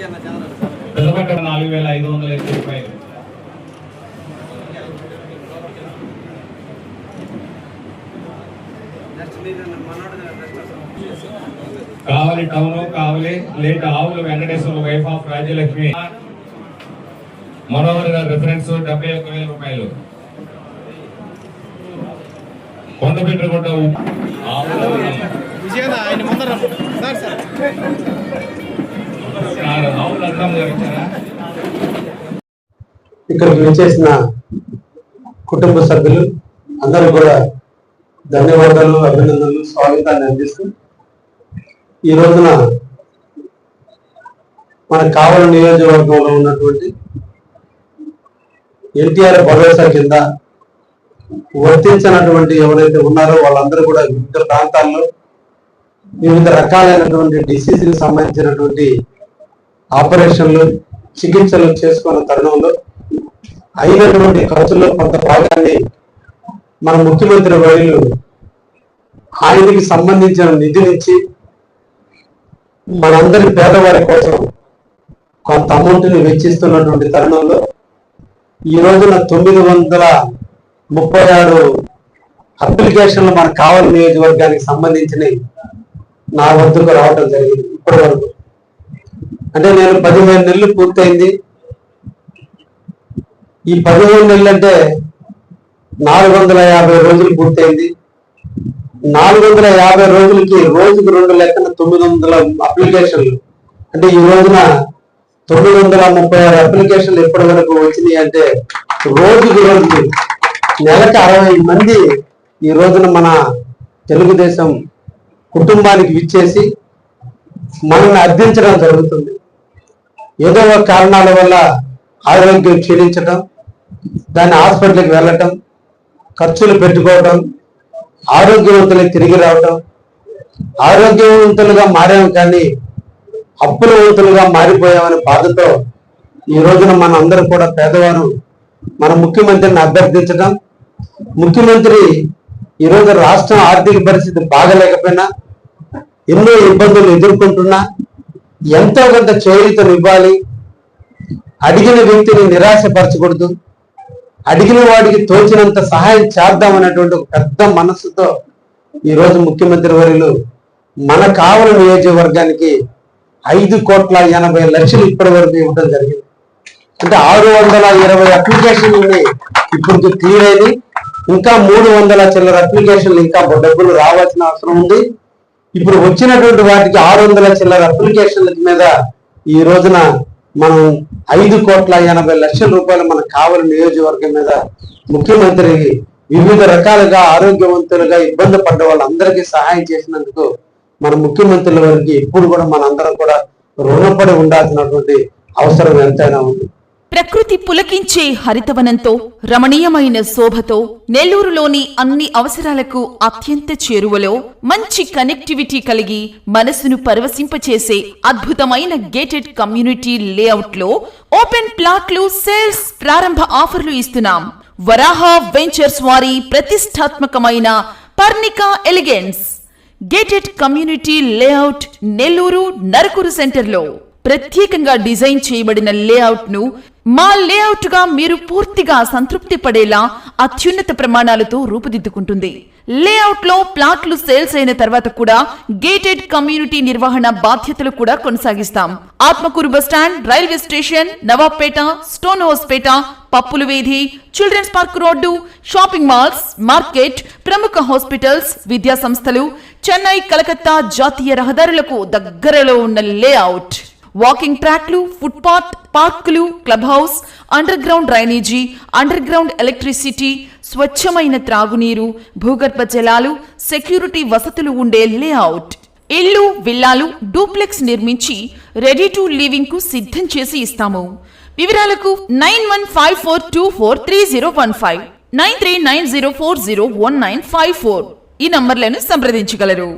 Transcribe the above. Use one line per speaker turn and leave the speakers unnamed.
పిల్లబెట్ట 4,500 రూపాయలు. కావలి టౌన్ కావలి లేట్ ఆవుల Venkateswara wife of Rajyalakshmi Manohar గారి రిఫరెన్స్ 71,000 రూపాయలు. కొండపెట్టుకుంట
ఇక్కడికి వచ్చేసిన కుటుంబ సభ్యులు అందరూ కూడా ధన్యవాదాలు, అభినందనలు, స్వాగతాన్ని అందిస్తూ ఈ రోజున మన కావలి నియోజకవర్గంలో ఉన్నటువంటి ఎన్టీఆర్ భరోసా కింద వర్తించినటువంటి ఎవరైతే ఉన్నారో వాళ్ళందరూ కూడా వివిధ ప్రాంతాల్లో వివిధ రకాలైనటువంటి డిసీజ్కి సంబంధించినటువంటి ఆపరేషన్లు, చికిత్సలు చేసుకున్న తరుణంలో అయినటువంటి ఖర్చుల్లో కొంత భాగాన్ని మన ముఖ్యమంత్రి వర్యులు ఆయనకి సంబంధించిన నిధి నుంచి మనందరి పేదవారి కోసం కొంత అమౌంట్ని వెచ్చిస్తున్నటువంటి తరుణంలో ఈ రోజున 936 అప్లికేషన్లు మన కావలి నియోజకవర్గానికి సంబంధించిన నా వద్దకు రావడం జరిగింది. ఇప్పటి వరకు అంటే నేను 15 నెలలు పూర్తయింది. ఈ 15 నెలలు అంటే 450 రోజులు పూర్తయింది. 450 రోజులకి రోజుకు 2 లెక్కన 900 అప్లికేషన్లు అంటే ఈ రోజున 936 అప్లికేషన్లు ఎప్పటి వరకు వచ్చినాయి అంటే రోజుకి నెలకు 60 మంది ఈ రోజున మన తెలుగుదేశం కుటుంబానికి విచ్చేసి మనల్ని అర్థించడం జరుగుతుంది. ఏదో ఒక కారణాల వల్ల ఆరోగ్యం క్షీణించడం, దాన్ని హాస్పిటల్కి వెళ్ళటం, ఖర్చులు పెట్టుకోవటం, ఆరోగ్యవంతులకు తిరిగి రావటం, ఆరోగ్యవంతులుగా మారాము కానీ అప్పులవంతులుగా మారిపోయామనే బాధతో ఈ రోజున మన అందరూ కూడా పేదవారు మన ముఖ్యమంత్రిని అభ్యర్థించడం, ముఖ్యమంత్రి ఈరోజు రాష్ట్రం ఆర్థిక పరిస్థితి బాగలేకపోయినా ఎన్నో ఇబ్బందులు ఎదుర్కొంటున్నా ఎంతో కొంత చేయూతనివ్వాలి, అడిగిన వ్యక్తిని నిరాశపరచకూడదు, అడిగిన వాడికి తోచినంత సహాయం చేద్దామనేటువంటి ఒక పెద్ద మనస్సుతో ఈరోజు ముఖ్యమంత్రి వర్యులు మన కావలి నియోజకవర్గానికి 5,80,00,000 ఇప్పటి వరకు ఇవ్వడం జరిగింది. అంటే 620 అప్లికేషన్లు ఇప్పుడు క్లియర్ అయింది. ఇంకా 300 చిల్లర అప్లికేషన్లు ఇంకా డబ్బులు రావాల్సిన అవసరం ఉంది. ఇప్పుడు వచ్చినటువంటి వాటికి 600 చిల్లర అప్లికేషన్ల మీద ఈ రోజున మనం 5,80,00,000 రూపాయలు మన కావలి నియోజకవర్గం మీద ముఖ్యమంత్రి వివిధ రకాలుగా ఆరోగ్యవంతులుగా ఇబ్బంది పడ్డ వాళ్ళందరికీ సహాయం చేసినందుకు మన ముఖ్యమంత్రుల వారికి ఎప్పుడు కూడా మనందరం కూడా రుణపడి ఉండాల్సినటువంటి అవసరం ఎంతైనా ఉంది.
ప్రకృతి పులకించే హరితవనంతో రమణీయమైన శోభతో నెల్లూరులోని అన్ని అవసరాలకు అత్యంత చేరువలో మంచి కనెక్టివిటీ కలిగి మనసును పరవశింపచేసే అద్భుతమైన గేటెడ్ కమ్యూనిటీ లేఅవుట్ లో ఓపెన్ ప్లాట్లు సేల్స్ ప్రారంభ ఆఫర్లు ఇస్తున్నాం. వరాహ వెంచర్స్ వారి ప్రతిష్టాత్మకమైన Parnika elegance gated community layout Nellore Narakuru సెంటర్లో ప్రత్యేకంగా డిజైన్ చేయబడిన లేఅవుట్ ను మా లేఅవుట్ గా మీరు పూర్తిగా సంతృప్తి పడేలా అత్యున్నత ప్రమాణాలతో రూపుదిద్దుకుంటుంది. లేఅవుట్ లో ప్లాట్లు సేల్స్ అయిన తర్వాత కూడా గేటెడ్ కమ్యూనిటీ నిర్వహణ బాధ్యతలు కూడా కొనసాగిస్తాం. Atmakur bus stand, railway station, Nawabpet, Stonehousepet, పప్పుల వీధి, children's park road, shopping malls, market, ప్రముఖ హాస్పిటల్స్, విద్యా సంస్థలు, చెన్నై, కలకత్తా జాతీయ రహదారులకు దగ్గరలో ఉన్న లేఅవుట్. వాకింగ్ ట్రాక్లు, ఫుట్పాత్, పార్కులు, club house, underground drainage, underground electricity, స్వచ్ఛమైన త్రాగునీరు, భూగర్భ జలాలు, సెక్యూరిటీ వసతులు ఉండే లేఅవుట్. ఇల్లు, విల్లాలు, డూప్లెక్స్ నిర్మించి రెడీ టు లివింగ్ కు సిద్ధం చేసి ఇస్తాము. వివరాలకు 9154243015, 9390401954 ఈ నంబర్లను సంప్రదించగలరు.